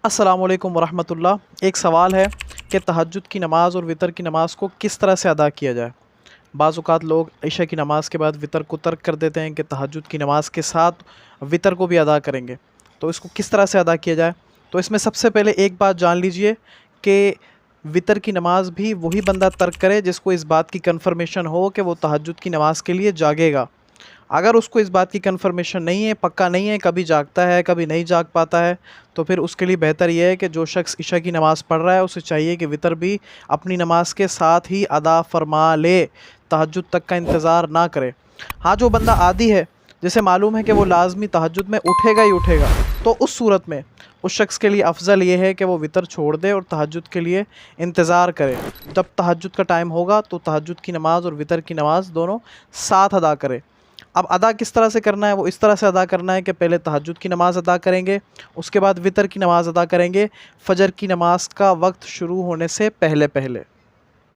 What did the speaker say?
अस्सलामु अलैकुम वरहमतुल्लाह। एक सवाल है कि तहज्जुद की नमाज़ और वितर की नमाज़ को किस तरह से अदा किया जाए। बाज़ औक़ात लोग इशा की नमाज़ के बाद वितर को तर्क कर देते हैं कि तहज्जुद की नमाज़ के साथ वितर को भी अदा करेंगे, तो इसको किस तरह से अदा किया जाए। तो इसमें सबसे पहले एक बात जान लीजिए कि वितर की नमाज़ भी वही बंदा तर्क करे जिसको इस बात की कन्फर्मेशन हो कि वो तहज्जुद की नमाज़ के लिए जागेगा। अगर उसको इस बात की कन्फर्मेशन नहीं है, पक्का नहीं है, कभी जागता है कभी नहीं जाग पाता है, तो फिर उसके लिए बेहतर यह है कि जो शख्स इशा की नमाज़ पढ़ रहा है उसे चाहिए कि वितर भी अपनी नमाज के साथ ही अदा फरमा ले, तहज्जुद तक का इंतज़ार ना करे। हाँ, जो बंदा आदी है, जिसे मालूम है कि वो लाजमी तहज्जुद में उठेगा ही उठेगा, तो उस सूरत में उस शख्स के लिए अफजल ये है कि वो वितर छोड़ दे और तहज्जुद के लिए इंतज़ार करे। जब तहज्जुद का टाइम होगा तो तहज्जुद की नमाज़ और वितर की नमाज़ दोनों साथ अदा करे। अब अदा किस तरह से करना है, वो इस तरह से अदा करना है कि पहले तहज्जुद की नमाज़ अदा करेंगे, उसके बाद वितर की नमाज़ अदा करेंगे, फ़जर की नमाज़ का वक्त शुरू होने से पहले पहले।